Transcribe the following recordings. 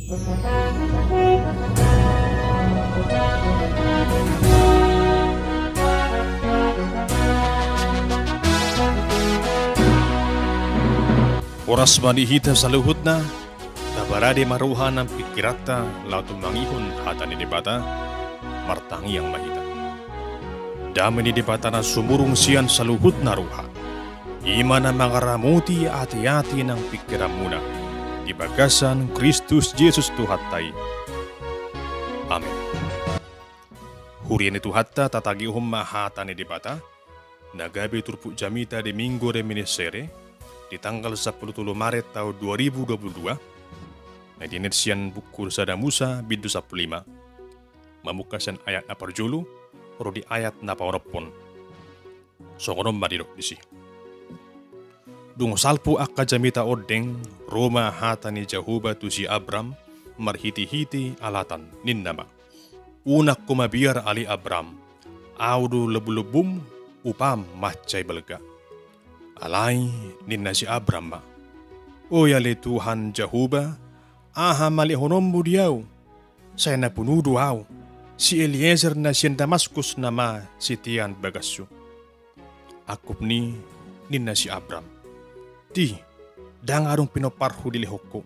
Oras manihita sa luhut na, kabarade maruhan ng pikirata lato mangihon hata ni debata, martangi ang mahita. Dami ni debata na sumurong siyan sa luhut na ruha. Ima na mga ramuti ati-ati ng pikiran muna. Di bagasan Kristus Jesus tuhatay. Amen. Hurian itu hatta tatagi mahata ni debata, nagabi turpu jamita di minggu reminiscere, di tanggal 10 Maret tahun 2022, na dinirsian buku Sada Musa bintu 15, mamukasan ayat na parjulu, pero di ayat na paunapon. So konon madirok disi. Dung salpu akka jamita odeng, Roma hata ni Jehovah tu si Abram, marhiti-hiti alatan ninnama. Unak kumabiar ali Abram, audu lebu-lebum upam macay belga. Alay ninna si Abram ma. O yale Tuhan Jehovah, aha malihonom budiaw. Saya na punudo aw. Si Eliezer na siyan Damaskus nama si Tian bagasyo. Akup ni ninna si Abram. Di, dangarong pinoparho dilihoko.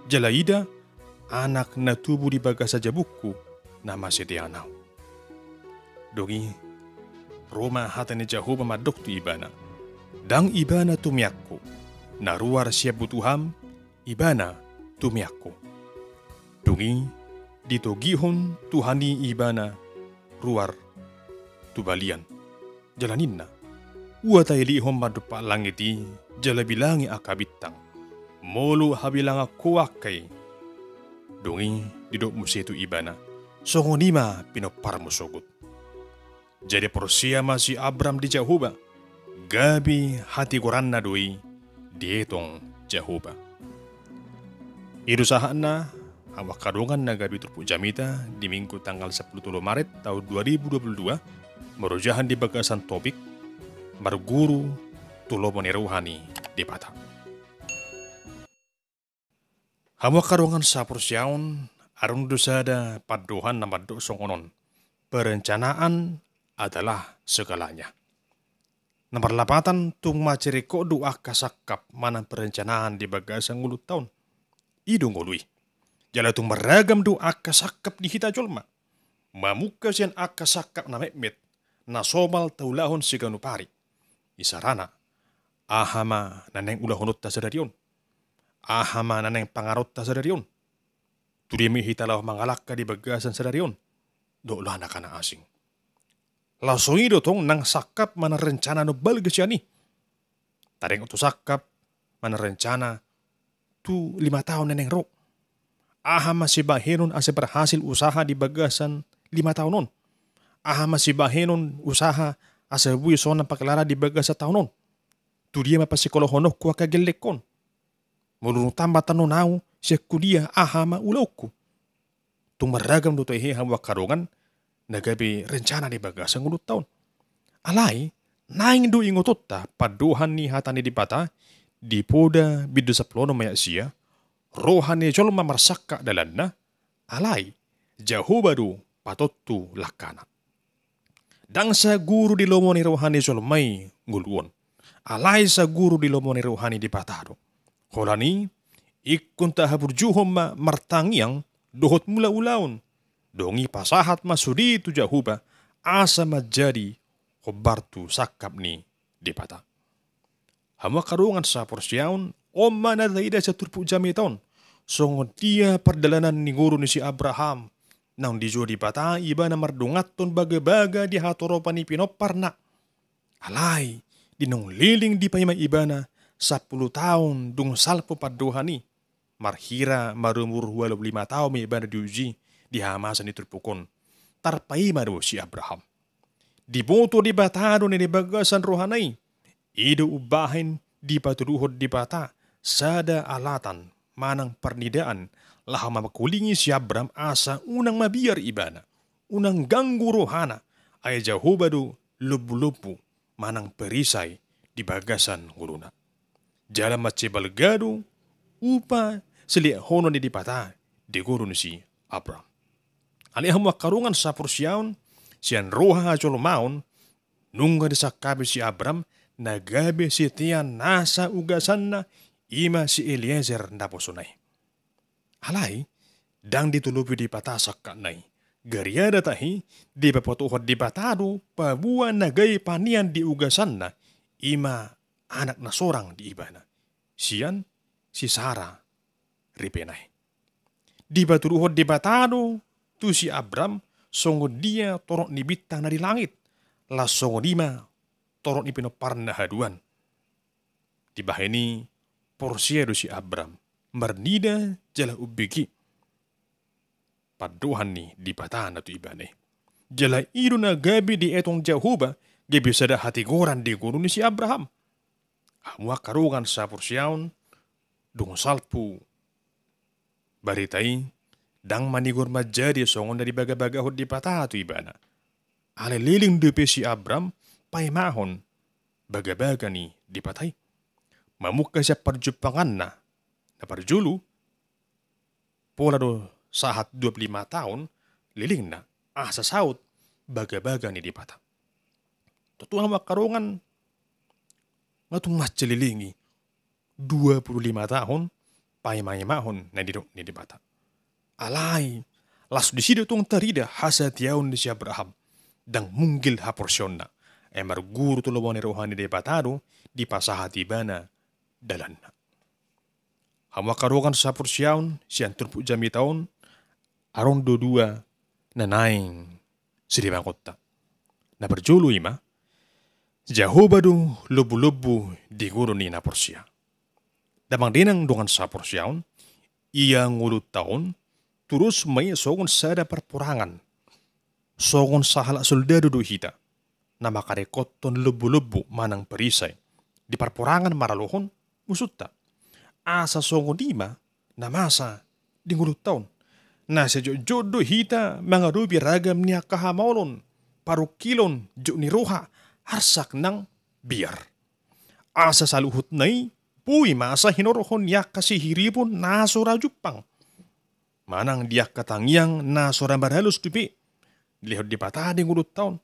Jalaida, anak na tubo di bagasa jabukku nama si Tianaw. Dogi, Roma hata ni Jehovah madok tu ibana. Dang ibana tumiyakko, naruar siya butuham, ibana tumiyakko. Dungi, dito gihon tuhani ibana, ruar, tubalian. Jalanin na, uatay lihom madupa langiti, jalabilangi akabitang, molo habilang akuakay. Dungi, didok musitu ibana, songonima pinoparmusogot. Jadi porsiya si Abram di Jehovah, gabi hati koran na doi dietong Jehovah. Irusahaan na awak kadungan na gabi turpu jamita di minggu tanggal 10 Maret tahun 2022 merujahan di bagasan topik marguru tulo rohani di patah. Awak kadungan sa persyaun arung dosada paduhan na madok songonon. Perencanaan adalah segalanya. Nomor 8, tung maceri ko doa kasakap manang perencanaan di bagasang ulut tahun. Idung ngului. Jala tung meragam doa kasakap di hita jolma. Mamuka siyan akasakap na mekmet. Na somal taulahon siganu pari. Isarana. Ahama naneng ulahonot ta sadarion. Ahama naneng pangarot ta sadarion. Tudimi hitalah mangalaka di bagasan sadarion. Do'lah na kana asing. Langsung itu tong nang sakap mana rencana no balges yani. Tadeng utu sakap mana rencana tu 5 tahun neneng ro. Aha masih bahenon ase berhasil usaha di bagasan 5 tahunon. Aha masih bahenon usaha ase bui sona paklara di bagasa tahunon. Tu dia mapa psikolohono kuwa kagelekon. Mulunu tambah tanonau siya kuliah aha ma ulauku. Tung meragam do tohe hawa karongan nagabi rencana di bagasang ulut tahun. Alai, naing do ingotota paduhan ni hatani di pata, di poda bidu saplono mayak siya, rohani jolma marsaka dalanna, alai, Jehovah do patotu lakana. Dang sa guru di lomo ni rohani jolmai nguluon, alai sa guru di lomo ni rohani di patado. Holani, ikun tahaburjuhom ma martangiang dohot mula ulaun. Dongi pasahat masudi tu Jehovah asa majadi hobartu sakap ni di pata. Hama karungan sa porsyaun oma na daida sa turpu jamiton. Songo dia perdalanan ni guru ni si Abraham nang di di pata iba na mardungaton baga-baga di hatoropa ni pinoparna. Alay, dinong liling di payma iba na 10 tahun dung salpo paduhani. Marhira marumur 25 tahun may iba na diuji di hamasan ni turpukon. Tarpai maru si Abraham. Diboto di batado ni bagasan rohanay. Ido ubahin di paturuhod di bata. Sada alatan manang pernidaan. Laha mamakulingi si Abraham asa unang mabiyar ibana. Unang ganggu rohana. Ay Jehovah do lubu-lubu manang perisay di bagasan guruna. Jala mace balgado upa sili hono ni di pata. di gurun si Abram. Aliham wakarungan sa Persyaun, sian roha jolo maun, nungga disakabi si Abram, nagabi si tian nasa ugasan na, ima si Eliezer naposunay. Alay, dang ditulupi di patasak kanay. Gariada tahi, di papatuhod di batado, pabuan nagay panian di ugasan na, ima anak na sorang di ibana. Siyan, si Sarah, ripenay. Di baturuhod di batado, tu si Abram, songod dia torok ni bintang na di langit. Lasong lima, torok ni pinoparan na haduan. Di bahini, porsyedo si Abram, mernida jala ubigi. Paduhan ni di batana tu ibane. Jala iru na gabi di etong Jehovah, gabi sada hatigoran di gunung ni si Abraham. Hamwa karungan sa Persyaun, dung salpu. Baritai, dang manigor majadi songon dari baga-bagahod di patah tu ibana. Ale liling depe si Abram, paimahon, baga-baga ni di patay. Mamuka siya parjupangan na parjulu, pola do sahat 25 tahun, liling na, sa saut, baga-baga ni di patah. Tutuang makarungan, ngatong mas celilingi, 25 tahun, paimahon na di patah. Alay, las di sido tong tarida hasa tiaun di si Abraham, dang munggil ha porsyon na, emar guru tulawang ni rohani di patado, di pasahati bana, dalan na. Hamakarokan sa Persyaun, siyan turpu jami taon, aron dua na naing siribang kota. Na berjulu ima, Jehovah do lubu-lubu di guru ni na Persya. Damang dinang dungan sa Persyaun, iya ngulut taon, terus may sogon sada perperangan. Sogon sahala soldado do hita, na makarekot ton lubu-lubu manang perisay. Di perperangan maralohon, usutta. Asa sogon lima, na masa di ngulut taon. Na sa jodo hita, mga rubi ragam niya kahamolon, parukilon, jo ni roha, harsak ng biyar. Asa sa luhut na'y, puy masa hinorohon niya kasi hiripon nasura jupang. Manang diyak katangyang nasura barhalos tupi, lihod di patading ulut taon.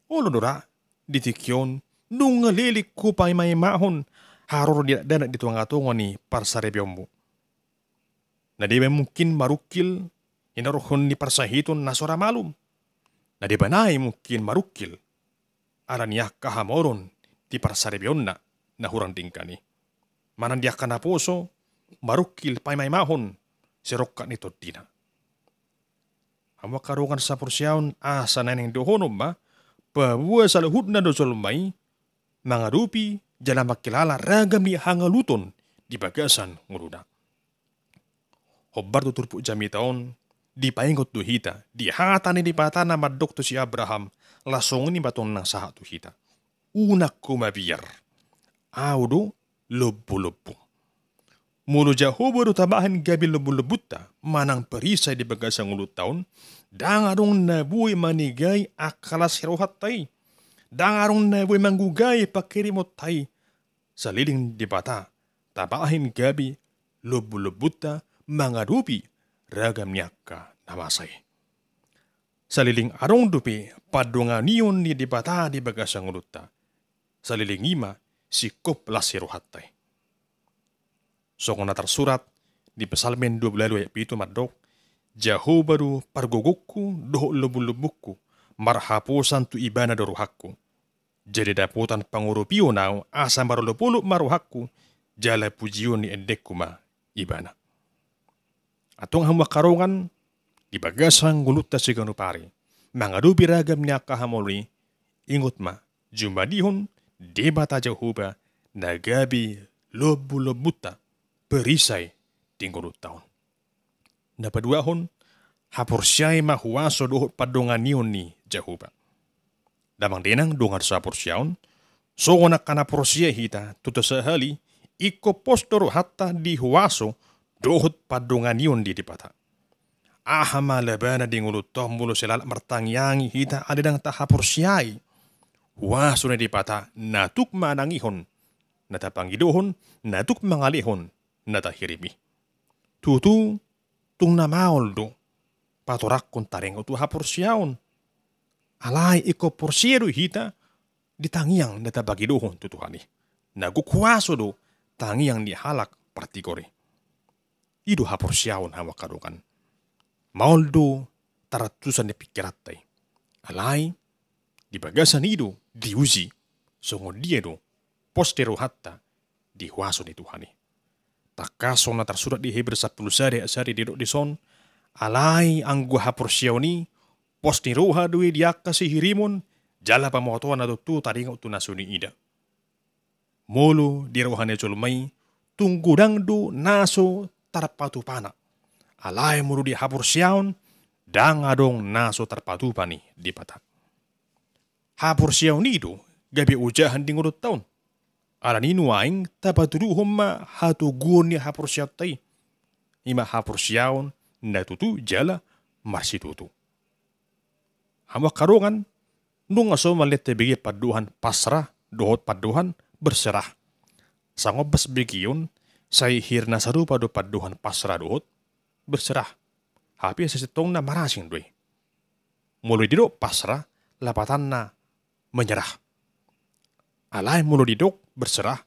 Ulunura, ditikyon, nung lilik ko pa'y may mahon, haror di danak dito ang atungo ni parsarebyon mo. Na di ba mungkin marukil, hinarohon ni parsahiton nasura malum. Na di ba na'y mungkin marukil, aran niya kahamoron, ti parsarebyon na hurang tingkani. Manang diyak ka na puso, marukil pa'y may mahon, sirok ka nito dina. Ang makarungan sa Persyaun, asa na ng dohonom ba, pabuwa sa lahud na dosolmay, mga rupi, jala makilala ragam ni hangaluton, di bagasan nguruna. Hobbar tuturpo jami taon, di paingot duhita, di hata ni di pata na madok to si Abraham, lasong ni baton ng sahat duhita. Unak kumabiyar. Audo, lubu-lubu. Mulu Jehovah do tabahan gabi lubu-lubutta, manang perisay di bagasang ulut taon, dangarong nabuhay manigay akalas hirohat tay. Dangarong nabuhay manggugay pakirimot tay. Sa liling di bata, tabahin gabi lubu-lubutta, mga rupi, ragam niyak ka namasay. Sa liling arong dupi, padunga niyon ni di bata di bagasang ulut ta. Sa liling ima, si koplas hirohat tay. So kung natarsurat, di Psalmen 12 ayat 7 madok, Jehovah do pargugukku doho lubu-lubukku, marhapusan tu ibana doruhakku. Jadi daputan pangurupiyo nao asa marulupuluk maruhakku, jala pujiyon ni endekku ma ibana. Atong hamwa karungan, di bagasang gulutta si ganupari, mga ragam niya kahamoli, ingot ma, jumadihon, di bata Jehovah, nagabi lubu-lubuta, perisay tinggulut taon. Napaduahon, haporsyay mahuwaso dohot padungan niyon ni Jehovah. Damang dinang dungar sa porsyaon, so na kanaporsya hita tuto sa hali, ikopostoro hatta di huwaso dohot padungan niyon di dipata. Ahama labana dingulut toh mulo silala martangyangi hita adidang tahaporsyay. Huwaso na dipata natuk manangihon, natapanggidohon, natuk mangalihon, natahirimi. Tutu, tung na maol do, patorak kun tareng tu hapursiaon. Alay iko porsiero hita, di tangiang neta bagi dohon tu Tuhani. Nagukwaso do, tangiang ni halak partikori. Ido hapursiaon hawa kadungan. Maol do, taratusan ni pikirattay. Alay, di bagasan ido, diuji, songo dia do, postero hatta, di huaso ni Tuhani. Takaso na tersurat di Hebrew 10 sari didok di son, alay ang gua hapursiaon ni, posti roha dui diaka si hirimon, jala pamotoan na tu taringa tu nasuni ida. Molo di rohane colmai, tunggudang do naso tarpatu pana. Alay muru di hapursiaon, dang adong naso tarpatu pani di pata. Hapursiaon itu, gabi ujahan di ngurut taon. Alaninu aing tapaturu homma hatu guon ni hapursiaon tay. Ima hapursiaon na tutu jala marsitutu. Hama karungan, nung aso malit bigi paduhan pasrah, dohot paduhan berserah. Sangobas bigiyon, say hirna saru padu paduhan pasrah dohot berserah. Hapi sesitong na marasing doy. Mulu didok pasrah, lapatan na menyerah. Alay mulu didok berserah,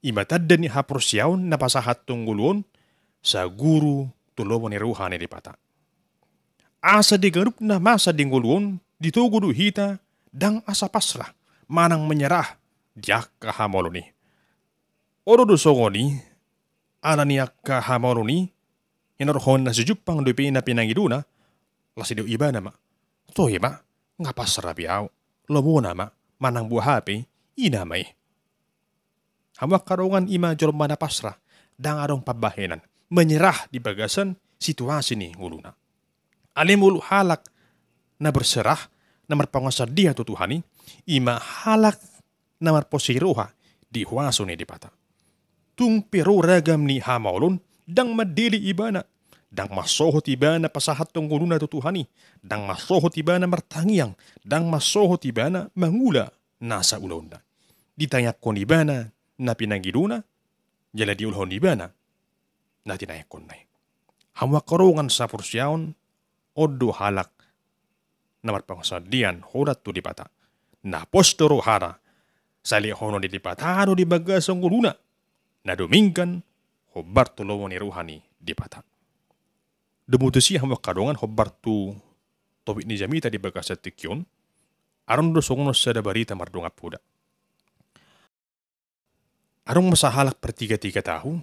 imatad ni hapursiaon na pasahat tunggulun sa guru tulungan ni ruhani di pata. Asa digarup na masa dinggulun, ditugudu hita, dang asa pasrah, manang menyerah, diak kahamolo ni. Oro do songoni, ala niak kahamolo ni, inorhon na sejupang dupi na pinangiduna, lasido iba nama. To iba, nga pasrah biyaw, lomo nama, manang buhapi, inamay. Hamak karungan ima jolma na pasrah, dang arong pabahenan, menyerah di bagasan situasi ni nguluna. Alimul halak na berserah, na marpangasa dia tu Tuhani, ima halak na marposiroha di huaso ni di pata. Tung pero ragam ni hamaulun, dang madili ibana, dang masohot ibana pasahat tong nguluna tu Tuhani, dang masohot ibana martangiang, dang masohot ibana mangula nasa ulonda. Ditanya kon ibana na pinangiduna, jala di ulhon ibana na tinayak kon nay. Hamwa karungan sa pursiyaon, odo halak na marpangsadian horat tu di pata. Na postoro hara, sali hono di patano di bagasang guluna, na domingkan hobar tulungan ni ruhani di pata. Demutusi hamwa karungan hobar tu tobik ni jamita di bagasat tikyon, aron do songono sada barita mardunga puda. Arong masahalak per 3 tahun,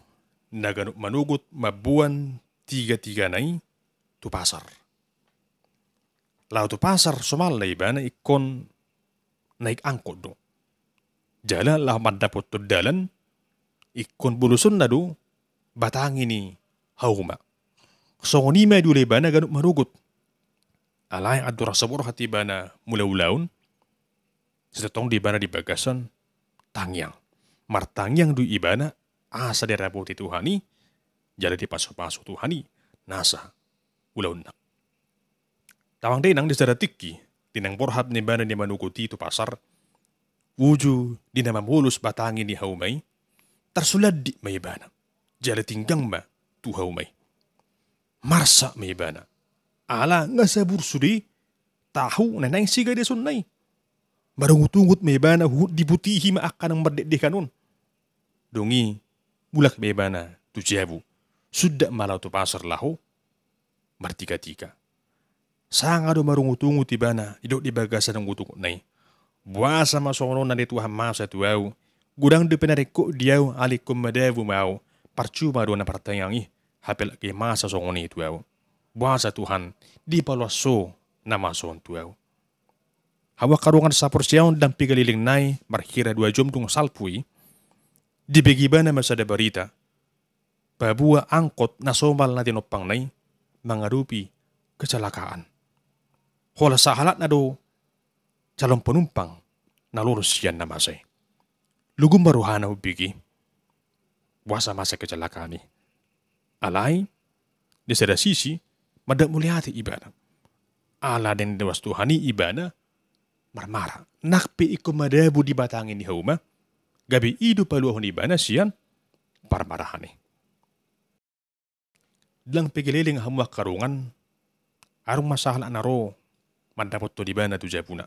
naganuk manugut mabuan 3 nai tu pasar. Lau tu pasar somal na iba na ikon naik angkot do. Jala lah mandapot tu dalan, ikon bulusun na do, batangi ni hauma. Songoni may dulay ba na ganuk manugut. Alay adura sabor hati ba na mula-ulaun, setetong di ba na di bagasan, tangyang. Martangyang du ibana asa derabuti Tuhani, jala di paso-paso Tuhani, nasa ulaun na. Tawang din ang disadatikki, tinang borhap ni bana ni manuguti tu pasar, wuju di na mamulus batangin ni haumay, tarsulad di may ibana, jala tinggang ma tu haumay. Marsa may ibana, ala nga sa bursudi, tahu na nang siga de sunnay. Marungutungut may ibana dibutihi maaka ng mardekde kanon. Dongi, bulak may ibana tu jabu, sudah malaw tu pasar lahu, martika-tika. Sanga do marungutungut ibana, idok di bagasan ng utungut nay. Buasa masongon na dito hamasa tuaw, gudang de penariko diaw alikum madavu mau, parcuma do na partayangi, hapel ke masa songon itu tuaw. Buasa Tuhan, di palaso na mason tuaw. Hawa karungan sa porsiyaon dan pigaliling nay, marhira 2 jam tung salpui, dibegiba na masada barita, pabuwa angkot na somal na tinopang nay, mangarupi kecelakaan. Hola sa halat na do, calon penumpang, nalulus yan na masay. Lugum baruhana ubigi, buasa masa kecelakaan ni. Alay, di sada sisi, madak muliati ibana. Ala den dewas Tuhani ibana, marmara. Nakpi iku madabu di batangin ni hauma, gabi idu paluahon ibana siyan, parmarahani. Dalang pigililing hamuak karungan, arong masahala naro, mandapot to di bana tu japuna.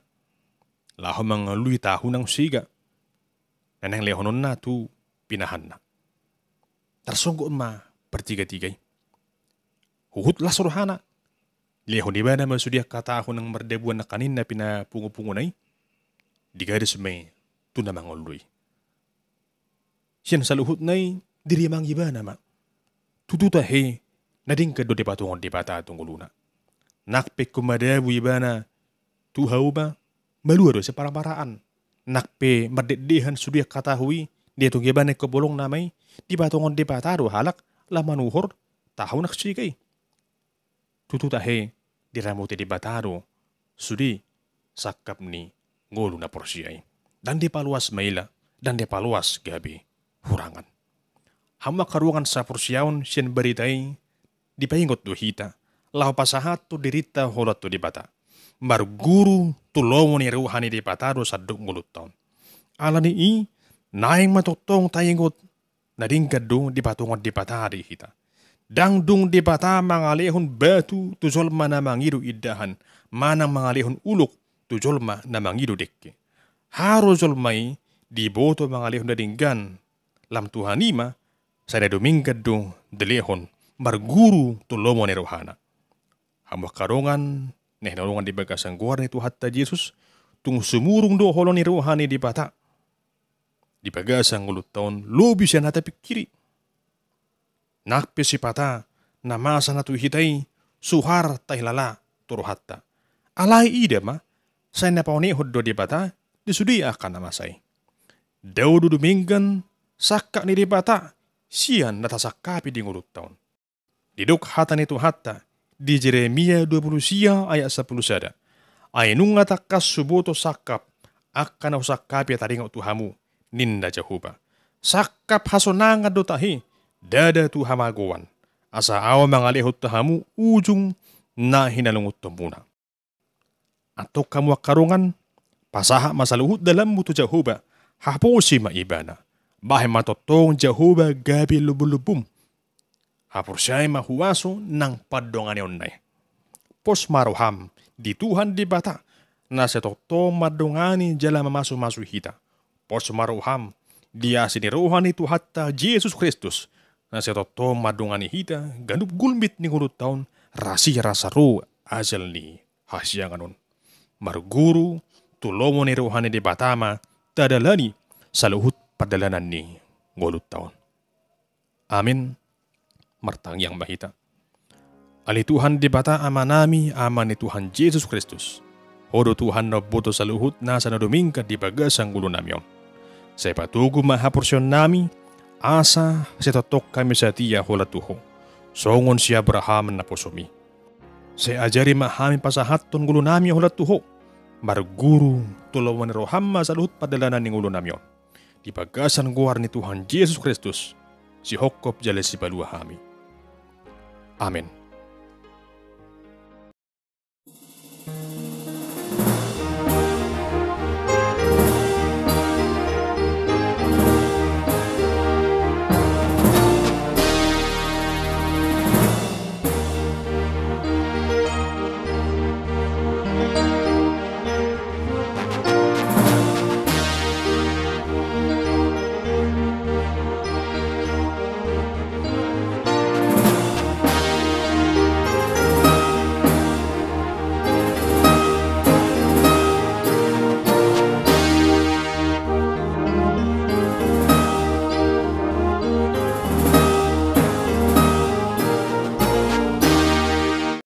Laho mga lui tahun ng siga, nanang lehonon na tu pinahan na. Tarsunggo ma bertiga-tigay. Huhut lah suruhana. Lehon di bana masudia katahon ng merdebuan na kanin na pinapungo-pungunay, di gadis may tunamang uluy. Siyan sa luhut na'y diri mang iba na ma. Tututa he, nading kado di patungon di bata atong uluna. Nakpe kumadabu iba na, tuhaw ba, maluado sa paramaraan. Nakpe mardeddehan sudia katahui, di itong iba na kabolong namay, di patungon di bata do halak, lamanuhor, tahaw naksikay. Tututa he, di ramuti di bata do, sudi, sakap ni ngolo na porsiyay. Dan di paluas maila, dan di paluas gabi. Hurangan. Hama karuangan sa porsiyaon siyan beritay di paingot do hita. Lahu pasahat to dirita holat to di bata. Marguru tulomo ni ruhani di bata do saduk ngulut taon. Alani i naing matutong tayingot na dingkad do di patungon di bata di hita. Dangdung di bata mangalehon batu tujolma na mangiru iddahan. Manang mangalehon uluk tujolma na mangiru dekke. Haro jolmai di boto mangalehon na dinggan. Lam Tuhanima, sa domingkad do delehon, marguru tulomo ni rohana. Hamak karongan, nehnalungan di bagasang guar ni Tuhan ta Jesus, tung sumurung do holon ni rohani di bata. Di bagasang ulut taon, lobi siya natapik kiri. Nakpe si pata, namasa na tuhitay, suhar tahlala, turuhatta. Alay ida ma, sa napaunehod do di bata, disudi akan namasay. Daw do dominggan, sakka ni di bata, siyan natasakapi di ngulut taon. Diduk hata ni Tuhatta, di Jeremia 20 ayat 10 sada. Ay nung ngatakas suboto sakap, akan usakapi taringaw Tuhamu, ninda Jehovah. Sakap hasonanga do tahi, dada Tuhamagowan. Asa awa mga lehot Tuhamu, ujung na hinalungot muna. Ato kamu karungan, pasaha masaluhut dalam mutu Jehovah, hapo si maibana. Bahay matotong Jehovah gabi lubulubum. Hapur siya'y mahuwaso ng padongan yon na. Pos maruham, di Tuhan di bata, na sa totoo madongani jala mamasu-masu hita. Pos maruham, dia siniruhan ni Tuhatta Jesus Kristus, na sa totoo madongani hita, ganup gulmit ni ngulut taon, rasi-rasa ro asal ni hasya nganon. Marguru, tulomo ni ruhani di batama, tadalani, saluhut padalanan ni ngulut taon. Amin. Martang yang mahita. Ali Tuhan di bata ama nami ama ni Tuhan Yesus Kristus. Hodo Tuhan na boto sa luhut na sa nadumingka di bagasang gulo namyon. Sa ipatugo mahaporsyon nami, asa sa totok kami sa tiya hola tuho. Songon si Abraham na posumi. Sa ajari mahami pasahaton gulo nami hola tuho. Marguru tulawan ni Rohama sa luhut padalanan ni gulo namyon. Di bagasan guar ni Tuhan Yesus Kristus, si hokop jale si balua hami. Amin.